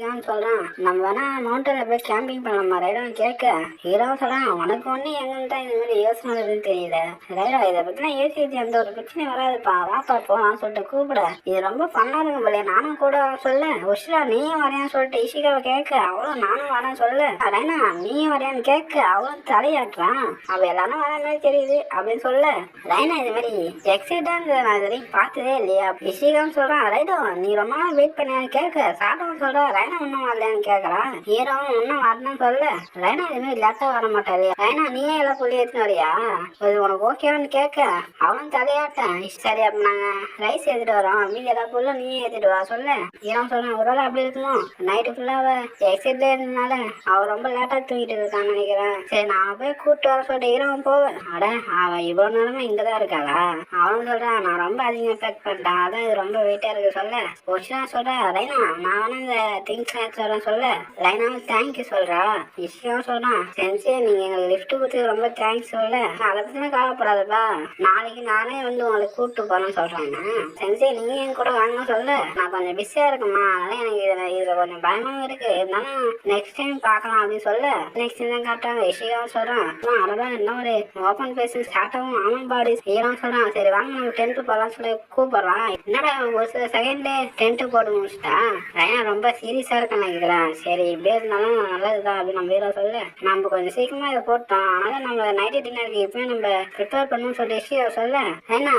இஷிகான்னு சொல்றான், நம்ம வேணா மவுண்டன்ல போய் கேம்பிங் பண்ணலாமா ரைடான்னு கேட்க, ஹீரோ சொல்றான், உனக்கு ஒண்ணு எங்கன்னு இந்த மாதிரி யோசனை வருதுன்னு தெரியல ரைடா, இதை பத்திலாம் யோசிச்சு எந்த ஒரு பிரச்சனையும் வராதுப்பா, வாப்பா போலான்னு சொல்லிட்டு கூப்பிட, இது ரொம்ப பண்ணா இருக்கு போல, நானும் கூட சொல்ல, உஷா நீயும் வரையான்னு சொல்லிட்டு இஷிகாவை கேட்க, அவளும் நானும் வரேன்னு சொல்ல, ரைனா நீயும் வரையான்னு கேட்க, அவளும் தலையாட்டுறான், அவ எல்லாரும் வர மாதிரி தெரியுது அப்படின்னு சொல்ல, ரைனா இது மாதிரி எக்ஸைட்டாங்க நான் இது வரைக்கும் பார்த்ததே இல்லையா இஷிகான்னு சொல்றான், ரைடோ நீ ரொம்ப நாள் வெயிட் பண்ணியான்னு கேட்க, சாட்டவும் சொல்ற ரைனா இன்னும் வரலையான்னு கேட்கறான், ஹீரோவும் இன்னும் வரணும்னு சொல்ல, ரைனா இது மாதிரி லேட்டா வர மாட்டா இல்லையா, ரைனா நீயே எல்லாம் சொல்லி எடுத்துன்னு வரியா, இது உனக்கு ஓகேவான்னு கேட்க, அவனும் தலையாட்டேன், சரி அப்ப நாங்க ரைஸ் ஏத்திட்டு வரோம், மீதி எல்லா பொருளும் நீயே ஏத்திட்டு வா சொல்ல, ஹீரோ சொல்றான், ஒரு வேளை அப்படி இருக்குமோ, நைட்டு ஃபுல்லா எக்ஸைட்ல இருந்தனால அவ ரொம்ப லேட்டா தூங்கிட்டு இருக்கான்னு நினைக்கிறேன், சரி நான் போய் கூப்பிட்டு வர சொல்லிட்டு ஹீரோவும் போவேன், அட அவ இவ்வளவு நேரமா இங்கதான் இருக்காளா, அவனும் சொல்றான், நான் ரொம்ப அதிகமா பேக் பண்ணிட்டேன், அதான் இது ரொம்ப வெயிட்டா இருக்கு சொல்ல, ஒஷா சொல்றா, ரைனா நான் வேணா இந்த திங்ஸ் சொல்றேன் சொல்ல, ரைனாவும் தேங்க்யூ சொல்றா, இஷியாவும் சொல்றான், சென்சே நீங்க எங்களுக்கு லிஃப்ட் கொடுத்து ரொம்ப தேங்க்ஸ் சொல்ல, அதை பத்தினா கவலைப்படாதப்பா, நாளைக்கு நானே வந்து உங்களை கூப்பிட்டு போறேன்னு சொல்றாங்க, சென்சே நீங்க என் கூட வாங்கன்னு சொல்ல, நான் கொஞ்சம் பிஸியா இருக்கேம்மா, அதனால எனக்கு இதுல கொஞ்சம் பயமாவும் இருக்கு, இருந்தாலும் நெக்ஸ்ட் டைம் பார்க்கலாம் அப்படின்னு சொல்ல, நெக்ஸ்ட் தான் காட்டுறாங்க, இஷியாவும் சொல்றான், அதான் என்ன ஒரு ஓப்பன் பேசி ஸ்டார்ட்டாகவும் ஆமன் பாடி ஹீரோவும் சொல்றான், சரி வாங்க நம்ம டென்ட் போடலாம்னு சொல்லி கூப்பிடுறான், என்னடா ஒரு சில செகண்ட்ல டென்ட் போட்டு முடிச்சுட்டா, ரைனா ரொம்ப சீரியஸா இருக்க நினைக்கிறேன், சரி இப்படியே இருந்தாலும் நல்லதுதான் அப்படின்னு நம்ம ஹீரோ சொல்ல, நம்ம கொஞ்சம் சீக்கிரமா இதை போட்டோம், அதனால நம்ம நைட்டு டின்னருக்கு இப்பயும் நம்ம ப்ரிப்பேர் பண்ணணும்னு சொல்லி ஹீரோ சொல்ல, ரைனா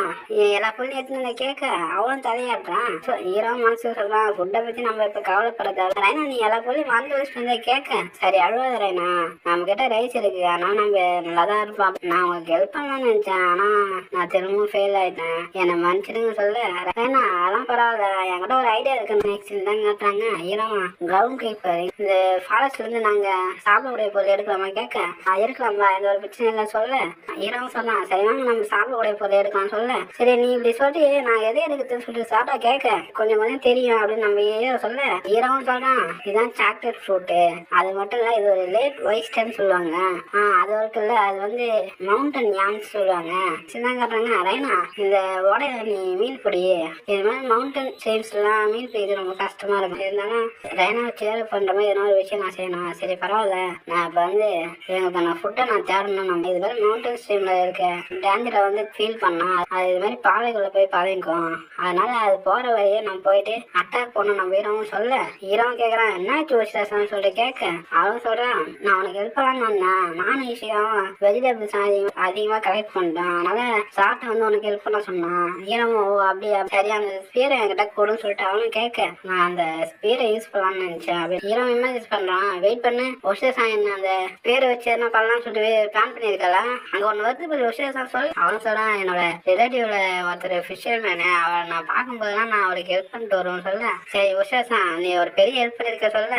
எல்லா பொருளும் எடுத்துன்னு கேட்க அவளும் தலையாடுறான், ஹீரோ மனசு சொல்றான், ஃபுட்டை பத்தி நம்ம இப்ப கவலைப்படாத ரைனா, நீ எல்லா பொருளையும் மறந்து வச்சுட்டு கேட்க, சரி அழுவாத ரைனா, நம்ம கிட்ட ரைஸ் இருக்கு, ஆனா நம்ம நல்லாதான் இருப்போம், நான் உங்களுக்கு ஹெல்ப் பண்ணலாம்னு நினைச்சேன், ஆனா நான் திரும்பவும் ஃபெயில் ஆயிட்டேன், என்னை மன்னிச்சிடுங்க சொல்ல, ரைனா அதெல்லாம் பரவாயில்ல, என்கிட்ட ஒரு ஐடியா இருக்கு, நெக்ஸ்ட் தான் காட்டுறாங்க, ஹீரோமா கிரவுண்ட் கீப்பர் இந்த ஃபாரஸ்ட்ல இருந்து நாங்க சாப்பிடக்கூடிய பொருள் எடுக்கலாமா கேட்க, இருக்கலாம்ல எந்த ஒரு பிரச்சனை இல்லை சொல்ல, ஹீரோவும் சொன்னான், சரி வாங்க நம்ம சாப்பிடக்கூடிய பொருள் எடுக்கலாம் சொல்ல, சரி நீ இப்படி சொல்லி நான் எதை எடுக்குதுன்னு சொல்லிட்டு சாப்பிட்டா கேட்க, கொஞ்சம் கொஞ்சம் தெரியும் அப்படின்னு நம்ம ஹீரோ சொல்ல, ஹீரோவும் சொல்றான், இதுதான் சாக்லேட் ஃப்ரூட்டு, அது மட்டும் இல்ல இது ஒரு லேட் ஒயிஸ்டர்ன்னு சொல்லுவாங்க, அது இருக்குல்ல அது வந்து மவுண்டன் யாம்ஸ் சொல்லுவாங்க, சின்ன காட்டுறாங்க, ரைனா இந்த ஓடையில நீ மீன் பிடி, இது மாதிரி மவுண்டன் செயின்ஸ் எல்லாம் மீன் பிடிக்கிறது ரொம்ப கஷ்டமா இருக்கும், இருந்தாலும் ரைனா சேர் பண்ற மாதிரி எதனா ஒரு விஷயம் நான் செய்யணும், சரி பரவாயில்ல நான் இப்ப வந்து எனக்கு நான் ஃபுட்டை நான் தேடணும், நம்ம இது மாதிரி மவுண்டன் ஸ்ட்ரீம்ல இருக்க டேஞ்சரை வந்து ஃபீல் பண்ணா அது இது மாதிரி பாதைக்குள்ள போய் பழகிக்கும், அதனால அது போற வழியே நம்ம போயிட்டு அட்டாக் பண்ணணும் நம்ம ஹீரோவும் சொல்ல, ஹீரோவும் கேட்கறான், என்ன சூஸ்டான்னு சொல்லிட்டு கேட்க, அவன் சொல்றான், நான் உனக்கு ஹெல்ப் பண்ணலான்னு வந்தேன், நானும் ஈஸியாவும் வெஜிடபிள்ஸ் அதிகமா கலெக்ட் பண்ணிட்டேன், அதனால சாப்பிட்டு வந்து உனக்கு ஹெல்ப் பண்ண சொன்னான், ஹீரோவும் அப்படியே சரி அந்த ஸ்பீரை என்கிட்ட கொடுன்னு சொல்லிட்டு அவனும் கேட்க, நான் அந்த ஸ்பீரை யூஸ் பண்ணலாம்னு நினைச்சேன், ஹீரோ என்ன யூஸ் பண்றான், வெயிட் பண்ணு ஒஷேசான் அந்த பேரை வச்சு என்ன பண்ணலாம்னு சொல்லிட்டு பிளான் பண்ணிருக்கல, அங்க ஒண்ணு வருது ஒஷேசான் சொல்லி, அவன் சொல்றான், என்னோட ரிலேட்டிவ்ல ஒருத்தர் ஃபிஷர் மேனு, அவளை நான் பார்க்கும்போதுலாம் நான் அவளுக்கு ஹெல்ப் பண்ணிட்டு வருவேன்னு சொல்ல, சரி ஒஷேசான் நீ ஒரு பெரிய ஹெல்ப் பண்ணிருக்க சொல்ல,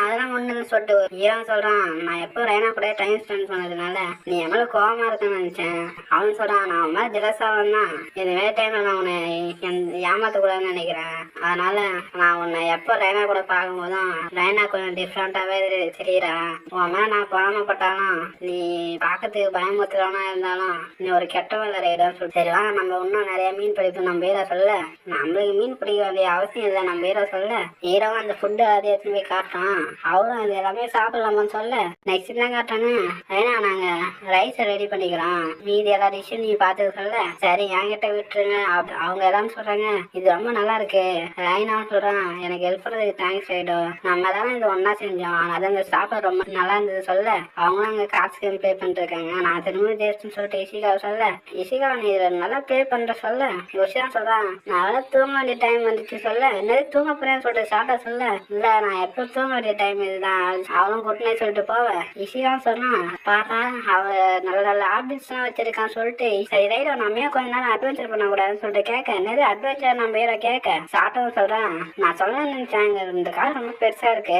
அதெல்லாம் ஒண்ணுன்னு சொல்லிட்டு ஹீரோ சொல்றான், நான் எப்போ ரைனா கூட டைம் ஸ்பெண்ட் பண்ணதுனால நீ என் மேல கோவமா இருக்குன்னு நினைச்சேன், அவன் சொல்றான், நான் அவன் மேல ஜெலஸ் ஆகலாம், இந்த வேலை டைம்ல நான் உன்னை ஏமாத்த கூடாதுன்னு நினைக்கிறேன், அதனால நான் உன்னை எப்போ ரைனா கூட பார்க்கும்போதும் ரைனா கொஞ்சம் டிஃப்ரெண்டாவே தெரியுறா, உன் மேல நான் பொறாமப்பட்டாலும் நீ பார்க்கறதுக்கு பயமுறுத்துறவனா இருந்தாலும் நீ ஒரு கெட்டவன் ரைடான்னு சொல்லி, சரி வாங்க நம்ம இன்னும் நிறைய மீன் பிடிப்போம் நம்ம ஹீரோ சொல்ல, நம்மளுக்கு மீன் பிடிக்க வேண்டிய அவசியம் இல்லை நம்ம ஹீரோ சொல்ல, ஹீரோவும் அந்த ஃபுட்டு அதை எடுத்துன்னு போய் காட்டுறான், அவரும் அது எல்லாமே சாப்பிடலாமான்னு சொல்ல, நெக்ஸ்ட் தான் காட்டாங்க, ஏன்னா நாங்க ரைஸ் ரெடி பண்ணிக்கிறோம், மீதி எல்லா டிஷ்ஷும் நீ பார்த்துக்க சொல்ல, சரி என்கிட்ட விட்டுருங்க அவங்க எல்லாரும் சொல்றாங்க, இது ரொம்ப நல்லா இருக்கு, ரைனாவும் சொல்றான், எனக்கு ஹெல்ப் பண்ணதுக்கு தேங்க்ஸ் ரைடோ, நம்ம எல்லாரும் இது ஒன்னா செஞ்சோம், அதான் இந்த சாப்பாடு ரொம்ப நல்லா இருந்தது சொல்ல, அவங்களும் அங்க காசு கேம் ப்ளே பண்ணிட்டு இருக்காங்க, நான் திரும்ப ஜெயிச்சுன்னு சொல்லிட்டு இஷிகாவை சொல்ல, இஷிகாவை நீ இதுல நல்லா ப்ளே பண்ற சொல்ல, யோசியா சொல்றான், நான் தூங்க வேண்டிய டைம் வந்துச்சு சொல்ல, என்னது தூங்க போறேன்னு சொல்லிட்டு சாப்பிட்டா சொல்ல, இல்ல நான் எப்போ தூங்க வேண்டிய டைம் இதுதான், அவளும் குட்டினே சொல்லிட்டு போவேன், இஷிகாவும் சொல்றான், பாப்பா அவ நல்ல நல்ல ஹாபிட்ஸ் எல்லாம் வச்சிருக்கான்னு சொல்லிட்டு, சரி ரைடோ நம்ம கொஞ்ச நேரம் அட்வென்ச்சர் பண்ண கூடாதுன்னு சொல்லிட்டு கேட்க, என்னது அட்வென்ச்சர் நம்ம ஹீரோ கேட்க, சாப்பிட்டவும் சொல்றான், நான் சொல்ல நினைச்சேன் இந்த கார் ரொம்ப பெருசா இருக்கு,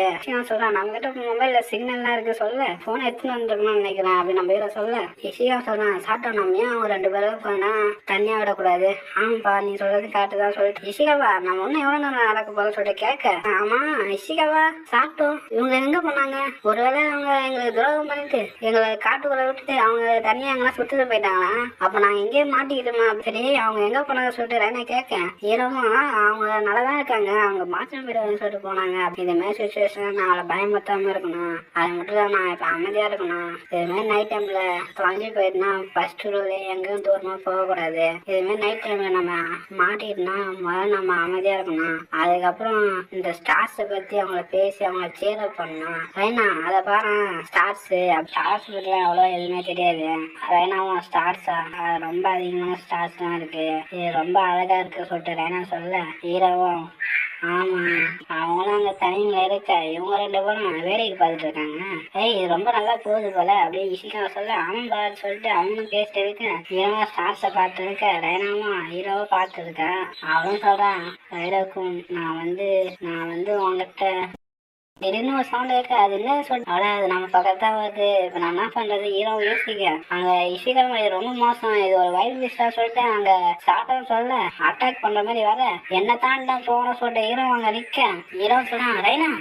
சொல்றான் நம்ம கிட்ட மொபைல்ல சிக்னல்லாம் இருக்கு சொல்ல, போன் எடுத்துன்னு வந்துருக்கணும்னு நினைக்கிறேன் அப்படின்னு நம்ம ஹீரோ சொல்ல, இஷிகா சொல்றான், சாப்பிட்டோம் நம்ம ஏன் அவங்க 2 பேரும் போனா தனியா விடக்கூடாது, ஆமாப்பா நீ சொல்றது காட்டுதான் சொல்லிட்டு, இஷிகாவா நம்ம ஒன்னும் எவ்வளவு நேரம் நடக்க போறோம் சொல்லிட்டு கேட்க, ஆமா இஷிகாவா சாப்பிட்டோம் இவங்க எங்க போனாங்க, ஒருவேளை அவங்க எங்களுக்கு துரோகம் பண்ணிட்டு எங்களை காட்டுக்குள்ள விட்டுட்டு அவங்க தனியா எங்கன்னா சுத்திட்டு போயிட்டாங்களா, அப்ப நாங்க எங்கேயே மாட்டிக்கிட்டோமா, சரி அவங்க எங்க போனாங்க சொல்லிட்டு ரைனா கேட்க, ஹீரோவும் அவங்க நல்லாதான் இருக்காங்க அவங்க மாற்றம் போயிடுவாங்கன்னு சொல்லிட்டு போனாங்க சொன்னாங்க. இது மாதிரி சுச்சுவேஷன் நான் அவளை பயமுறுத்தாம இருக்கணும், அது மட்டும் தான் நான் இப்போ அமைதியா இருக்கணும். இது மாதிரி நைட் டைம்ல தொலைஞ்சி போயிட்டுனா ஃபர்ஸ்ட் ரூல் எங்கேயும் தூரமா போகக்கூடாது. இது மாதிரி நைட் டைம்ல நம்ம மாட்டிட்டுனா முதல்ல நம்ம அமைதியா இருக்கணும். அதுக்கப்புறம் இந்த ஸ்டார்ஸை பத்தி அவங்கள பேசி அவங்கள சேர் பண்ணணும். ரைனா அதை பாரு, ஸ்டார்ஸ் பத்தி அவ்வளோ எதுவுமே தெரியாது. ரைனாவும் ஸ்டார்ஸா ரொம்ப அதிகமான ஸ்டார்ஸ்லாம் இருக்கு, இது ரொம்ப அழகா இருக்கு சொல்லிட்டு ரைனா சொல்ல ஹீரோவும் ஆமா அவங்களும் அங்க தனிமையில இருக்க இவங்க 2 பேரும் வேலைக்கு பார்த்துட்டு இருக்காங்க. இது ரொம்ப நல்லா போகுது போல அப்படியே இசிக்காவை சொல்ல ஆமாம் பாரு சொல்லிட்டு அவனும் பேசிட்டு இருக்க. ஹீரோவா ஸ்டார்ஸை பார்த்து இருக்க, ரைனாவும் ஹீரோவை பார்த்து இருக்க. அவளும் சொல்றான் ஹீரோக்கும் நான் வந்து உங்ககிட்ட திடீர்னு ஒரு சவுண்ட் இருக்கு, அது என்ன சொல்ல அது நம்ம பக்கத்தான் வருது. இப்ப நான் என்ன பண்றது? ஹீரோ யோசிக்க அங்க இசிகா ரொம்ப மோசம், இது ஒரு வைல்ட் பீஸ்டா சொல்லிட்டு அங்க ஸ்டார்டர் சொல்ல அட்டாக் பண்ற மாதிரி வர என்ன தாண்டா போன சொல்லிட்டு ஹீரோ அங்க நிக்க. ஹீரோ சொல்றான் ரைனா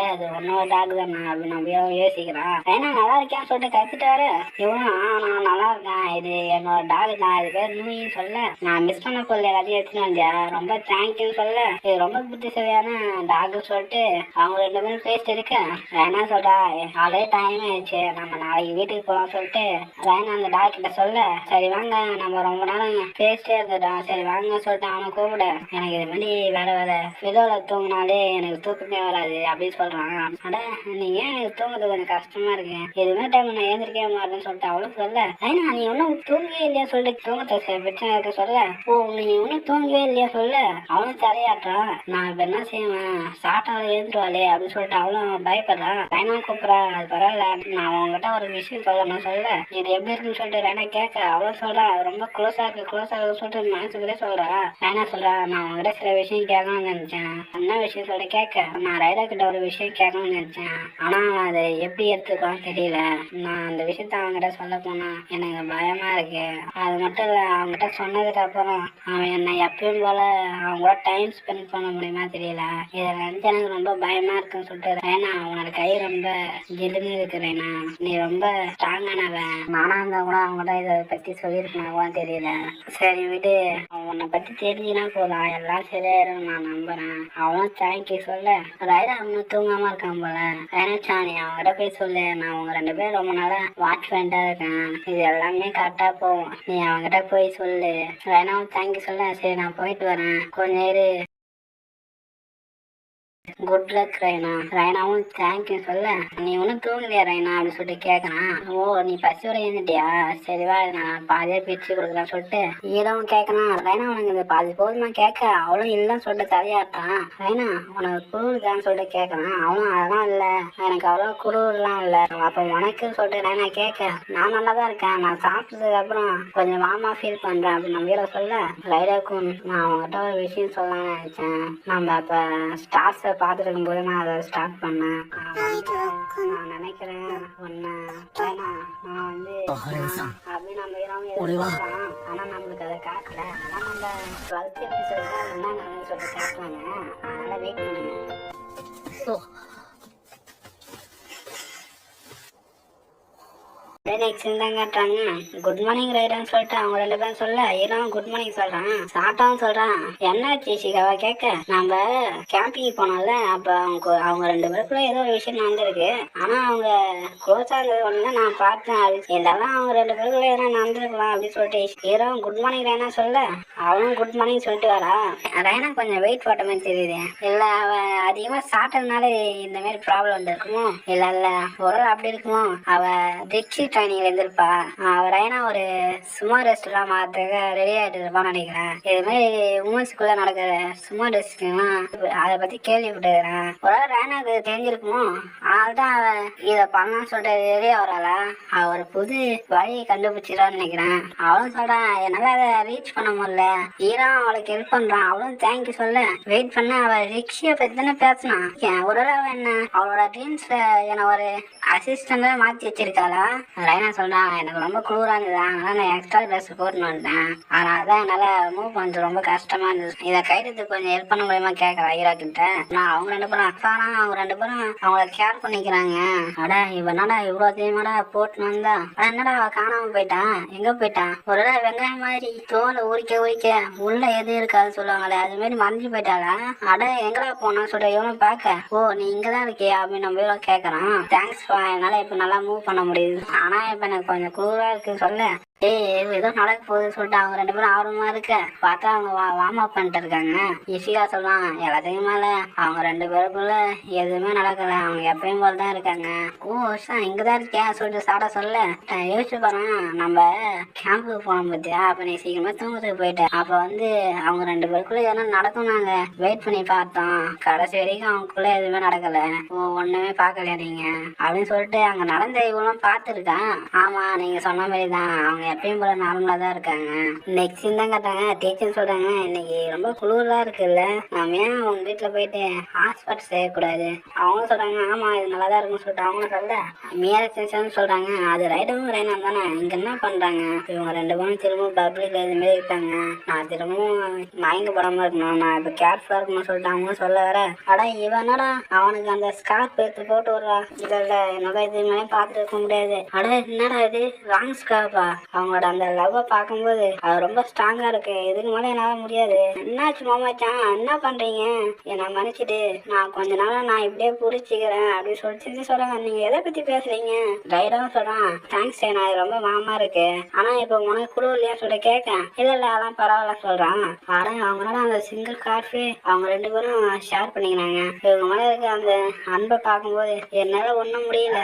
அது ஒன்னோட டாக் தானா அப்படின்னு நம்ம ஹீரோ யோசிக்கிறான். ரைனா நல்லா இருக்கேன்னு சொல்லிட்டு கத்துட்டு வர இவனும் நான் நல்லா இருக்கேன், இது என்னோட டாக் தான், இது பேர் லூயின்னு சொல்ல நான் மிஸ் பண்ண பொருள் எல்லாத்தையும் எடுத்துட்டு வந்தியா, ரொம்ப தேங்க்யூன்னு சொல்ல இது ரொம்ப புத்திசாலியான டாக்னு சொல்லிட்டு அவங்க 2 பேரும் பேசிட்டு இருக்க. ரைனா சொல்றா ஆல்ரெடி டைம் ஆயிடுச்சு, நம்ம நாளைக்கு வீட்டுக்கு போகலாம் சொல்லிட்டு ரைனா அந்த டாக் கிட்ட சொல்ல சரி வாங்க நம்ம ரொம்ப நேரம் பேசிட்டே இருந்துட்டோம், சரி வாங்க சொல்லிட்டு அவனை கூப்பிட எனக்கு இது மாதிரி வேற ஃபிலோல தூங்கினாலே எனக்கு தூக்கமே வராது அப்படின்னு சொல்றான். அட நீங்க எனக்கு தூங்குறது கொஞ்சம் கஷ்டமா இருக்கு, எதுவுமே டைம் நான் ஏந்திரிக்கவே மாட்டேன்னு சொல்லிட்டு அவளும் சொல்ல ரைனா நீ ஒன்னும் தூங்கவே இல்லையா சொல்லிட்டு தூங்கத்தை பிரச்சனை இருக்க சொல்ல நீ ஒன்னும் தூங்கவே இல்லையா சொல்ல அவனும் தலையாட்டுறான். நான் இப்ப என்ன செய்வேன் சாட்டாவில் எழுந்துருவாளே அப்படின்னு சொல்லிட்டு அவளும் பயப்படுறா. ரைனா கூப்பிடா அது பரவாயில்ல நான் உங்ககிட்ட ஒரு விஷயம் சொல்லணும் சொல்ல இது எப்படி இருக்குன்னு சொல்லிட்டு ரைனா கேட்க அவளும் சொல்றா ரொம்ப க்ளோஸா இருக்கு சொல்லிட்டு மனசுக்குள்ளே சொல்றா. ரைனா சொல்றா நான் உங்ககிட்ட சில விஷயம் கேட்கணும்னு நினைச்சேன், என்ன விஷயம் சொல்லிட்டு கேட்க நான் ரைடா கிட்ட ஒரு விஷயம் கேட்கணும்னு நினைச்சேன், ஆனா அதை எப்படி எடுத்துக்கலாம்னு தெரியல, நான் அந்த விஷயத்த அவங்ககிட்ட சொல்ல போனா எனக்கு பயமா இருக்கு, அது மட்டும் இல்ல அவங்ககிட்ட சொன்னதுக்கு அப்புறம் அவன் என்னை எப்பயும் போல அவங்க கூட டைம் ஸ்பெண்ட் பண்ண முடியுமா தெரியல, இதை நினைச்சு எனக்கு ரொம்ப பயமா இருக்குன்னு சொல்லிட்டு ரைனா அவனோட கை ரொம்ப ஜில்லுன்னு இருக்கு ரைனா, நீ ரொம்ப ஸ்ட்ராங்கானவன், நானா இருந்தா கூட அவங்ககிட்ட இதை பத்தி சொல்லியிருக்கேன் கூட தெரியல, சரி விடு உன்னை பத்தி தெரிஞ்சுனா போதும் எல்லாம் சரியாயிரும் நான் நம்புறேன். அவனும் தேங்க்யூ சொல்ல ரைனா அவனும் தூங்காம இருக்கான் போல. ரைனா நீ அவங்ககிட்ட போய் சொல்லு நான் உங்க 2 பேரும் ரொம்ப நாளா வாட்ச் பண்ணிட்டா இருக்கேன், இது எல்லாமே கரெக்டா போகும், நீ அவங்ககிட்ட போய் சொல்லு. ரைனாவும் தேங்க்யூ சொல்ல சரி நான் போயிட்டு வரேன் கொஞ்ச நேரம் குட் லக் ரைனா. ரைனாவும் தேங்க்யூ சொல்ல நீ ஒன்றும் தூங்கலையா ரைனா அப்படின்னு சொல்லிட்டு கேட்கறான். ஓ நீ பசியோட எழுந்துட்டியா, சரிவா நான் பாதியா பிரிச்சு கொடுக்குறேன் சொல்லிட்டு ஹீரோவும் கேட்கறான். ரைனா உனக்கு இந்த பாதி போதுமா கேட்க அவளும் இல்லைன்னு சொல்லிட்டு தலையாட்டான். ரைனா உனக்கு குழுதான்னு சொல்லிட்டு கேட்கறான். அவனும் அதெல்லாம் இல்லை எனக்கு அவ்வளோ குழுலாம் இல்லை, அப்போ உனக்குன்னு சொல்லிட்டு ரைனா கேட்க நான் நல்லா தான் இருக்கேன், நான் சாப்பிட்டதுக்கு அப்புறம் கொஞ்சம் வாமா ஃபீல் பண்றேன் அப்படின்னு நம்ம ஹீரோ சொல்ல ரைடாக்கும் நான் அவங்ககிட்ட ஒரு விஷயம் சொல்லலாம்னு நினைச்சேன், நம்ம அப்ப ஸ்டார்ஸை பார்த்துட்டு இருக்கும்போது நான் அதை ஸ்டார்ட் பண்ணேன், நான் நினைக்கிறேன் ஒன்னு நான் வந்து அப்படின்னு நம்ம சொல்றான். ஆனா நம்மளுக்கு அதை காட்டல, ஆனா நம்ம 12th எபிசோட் தான் என்ன நடந்து சொல்லிட்டு காட்டுவாங்க, அதனால வெயிட் பண்ணுங்க. நெக்ஸ்ட் தான் காட்டுறாங்க குட் மார்னிங் ரைடான்னு சொல்லிட்டு அவங்க 2 பேரும் சொல்ல ஹீரோவும் குட் மார்னிங் சொல்றான். சாட்டாவும் சொல்றான் என்னாச்சு சிகாவா கேட்க நம்ம கேம்பிங் போனோம்ல அப்ப அவங்க 2 பேருக்குள்ள ஏதோ ஒரு விஷயம் நடந்திருக்கு, ஆனா அவங்க க்ளோஸா இருந்தது ஒண்ணு நான் பார்த்தேன், இதெல்லாம் அவங்க 2 பேருக்குள்ள ஏதோ நடந்திருக்கலாம் அப்படின்னு சொல்லிட்டு ஹீரோவும் குட் மார்னிங் ரைனா சொல்ல அவனும் குட் மார்னிங் சொல்லிட்டு வரா. ரைனா கொஞ்சம் வெயிட் போட்ட மாதிரி தெரியுது, இல்ல அவ அதிகமா சாப்பிட்டதுனால இந்த மாதிரி ப்ராப்ளம் வந்துருக்குமோ, இல்ல ஒரு அப்படி இருக்குமோ, அவ திட்சி ட்ரைனிங்ல இருந்திருப்பா, ரைனா ஒரு சும்மா ரெஸ்ட் எல்லாம் மாறதுக்கு ரெடி ஆயிட்டு இருப்பான்னு நினைக்கிறேன். இது மாதிரி உமன்ஸ்குள்ள நடக்கிற சும்மா ரெஸ்ட்லாம் அதை பத்தி கேள்விப்பட்டுக்கிறேன், ஒரு ரைனாக்கு தெரிஞ்சிருக்குமோ, அதனால்தான் அவ இதை பண்ணலாம்னு சொல்லிட்டு ரெடி ஆகிறாளா, அவ ஒரு புது வழியை கண்டுபிடிச்சிடான்னு நினைக்கிறேன். அவளும் சொல்றான் என்னால அதை ரீச் பண்ண முடியல, ஹீரோ அவளுக்கு ஹெல்ப் பண்றான். அவளும் தேங்க்யூ சொல்ல வெயிட் பண்ண அவ ரிக்ஷியை பத்தி தானே பேசினான், ஒரு அவ என்ன அவளோட ட்ரீம்ஸ்ல என்ன ஒரு அசிஸ்டண்டா மாத்தி வச்சிருக்காளா. ரைனா சொல்றான், எனக்கு ரொம்ப குளிரா இருந்தது, அதனால நான் எக்ஸ்ட்ரா ட்ரெஸ் போட்டுன்னு வந்துட்டேன், அதனாலதான் என்னால மூவ் பண்ணுறது ரொம்ப கஷ்டமா இருந்தது, இதை கைடுறதுக்கு கொஞ்சம் ஹெல்ப் பண்ண முடியுமா கேட்கறா ஹீரோ கிட்ட. நான் அவங்க 2 பேரும் அக்கானா, அவங்க 2 பேரும் அவங்கள கேர் பண்ணிக்கிறாங்க. அட இவனடா இவ்வளோ அதிகமாடா போட்டுன்னு வந்தா, என்னடா அவ காணாம போயிட்டான், எங்க போயிட்டான், ஒரு வெங்காயம் மாதிரி தோலை உரிக்க உள்ள எது இருக்காது சொல்லுவாங்களே, அது மாதிரி மறைஞ்சு போயிட்டாளா. அட எங்கடா போனா சொல்ற இவனை பார்க்க. ஓ நீ இங்கதான் இருக்கியா அப்படின்னு நம்ம இவ்வளோ கேட்கறான். தேங்க்ஸ்ப்பா, என்னால இப்ப நல்லா மூவ் பண்ண முடியுது, ஆனா இப்ப எனக்கு கொஞ்சம் கூலா இருக்கு சொல்ல. ஏதோ நடக்க போகுதுன்னு சொல்லிட்டு அவங்க 2 பேரும் ஆர்வமா இருக்க பார்த்தா அவங்க வார்ம் அப் பண்ணிட்டு இருக்காங்க. இசிகா சொல்லலாம், எல்லாத்தையும் மேல அவங்க 2 பேருக்குள்ள எதுவுமே நடக்கல, அவங்க எப்பயும் போலதான் இருக்காங்க. ஓ இங்கதான் இருக்கியா சொல்லிட்டு சாட சொல்ல, யோசிச்சு பாறேன், நம்ம கேம்புக்கு போனோம் பத்தியா, அப்ப நீ சீக்கிரமா தூங்குறதுக்கு போயிட்டேன், அப்ப வந்து அவங்க 2 பேருக்குள்ள எதனா நடக்கும், நாங்க வெயிட் பண்ணி பார்த்தோம், கடைசி வரைக்கும் அவங்களுக்குள்ள எதுவுமே நடக்கல. ஓ ஒண்ணுமே பார்க்கலையா நீங்க அப்படின்னு சொல்லிட்டு அங்க நடந்த இவங்களும் பார்த்துருக்கான். ஆமா நீங்க சொன்ன மாதிரி தான், அவங்க எப்பயும் போல நார்மலா தான் இருக்காங்க. நெக்ஸ்ட் தான் கேட்டாங்க, டீச்சர் சொல்றாங்க, இன்னைக்கு ரொம்ப குளிரா இருக்குல்ல, நம்ம ஏன் அவங்க வீட்டுல போயிட்டு ஹாஸ்பிட்டல் செய்யக்கூடாது. அவங்க சொல்றாங்க, ஆமா இது நல்லா தான் இருக்குன்னு சொல்லிட்டு அவங்க சொல்ல, மீரேஷன் சொல்றாங்க, அது ரைடும் ரைனா தானே, இங்க என்ன பண்றாங்க இவங்க 2 பேரும் திரும்பவும் பப்ளிக்ல இது மாதிரி இருக்காங்க, நான் திரும்பவும் மயங்க படாம இருக்கணும், நான் இப்ப கேர்ஃபுல்லா இருக்கணும்னு சொல்லிட்டு அவங்க சொல்ல வர, அட இவனடா அவனுக்கு அந்த ஸ்கார்ப் எடுத்து போட்டு விடுறா, இல்ல என்னோட இது மாதிரி பார்த்துட்டு இருக்க முடியாது. அட என்னடா இது ராங் ஸ்கார்பா, அவங்களோட அந்த லவ் பார்க்கும்போது அது ரொம்ப ஸ்ட்ராங்கா இருக்கு, இதுக்கு மேலே என்னால முடியாது. என்னாச்சு மாமாச்சான், என்ன பண்றீங்க, என்ன மன்னிச்சிட்டு, நான் கொஞ்ச நாளா நான் இப்படியே புடிச்சிக்கிறேன் அப்படின்னு சொல்லிட்டு சொல்றாங்க. நீங்க எதை பத்தி பேசுறீங்க. ரைடரும் சொல்றான், தேங்க்ஸ் நான் இது ரொம்ப மாமா இருக்கு, ஆனா இப்ப உனக்கு குழு இல்லையா சொல்ல கேட்க, இல்ல அதெல்லாம் பரவாயில்ல சொல்றான். ஆனா அவங்களோட அந்த சிங்கிள் கார்ஃபே அவங்க 2 பேரும் ஷேர் பண்ணிக்கிறாங்க. இவங்க மேல இருக்க அந்த அன்பை பார்க்கும்போது என்னால ஒண்ணும் முடியல.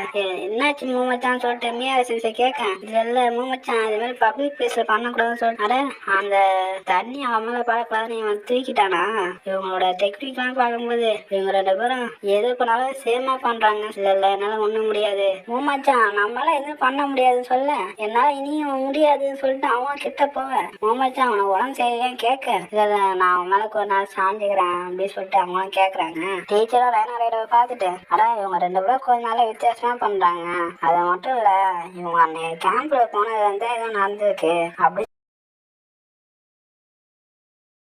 என்னாச்சு மூமச்சான்னு சொல்லிட்டு மீரேஷன் கேட்க, இல்ல மூமச்சான் இது மாதிரி பப்ளிக் பிளேஸ்ல பண்ணக்கூடாதுன்னு சொல்லிட்டு, அந்த தண்ணி அவன் மேல படக்கூடாதுன்னு இவன் தூக்கிட்டானா. இவங்களோட டெக்னிக் எல்லாம் பார்க்கும்போது இவங்க 2 பேரும் எது பண்ணாலும் சேமா பண்றாங்க. இல்ல என்னால ஒண்ணும் முடியாது மூமச்சான், நம்மளால எதுவும் பண்ண முடியாதுன்னு சொல்ல, என்னால இனியும் முடியாதுன்னு சொல்லிட்டு அவன் கிட்ட போவ, மூமச்சான் அவனை உடம்பு சரியில்லையான்னு கேட்க, இல்ல நான் அவன் மேல ஒரு நாள் சாஞ்சுக்கிறேன் அப்படின்னு சொல்லிட்டு அவங்களும் கேக்குறாங்க. டீச்சரும் ரைடவை பார்த்துட்டு, அட இவங்க 2 பேரும் கொஞ்ச நாள வித்தியாசமா பண்றாங்க, அது மட்டும் இல்ல இவங்க அன்னைக்கு கேம்ப்ல போனது வந்து ஏதோ நடந்திருக்கு அப்படி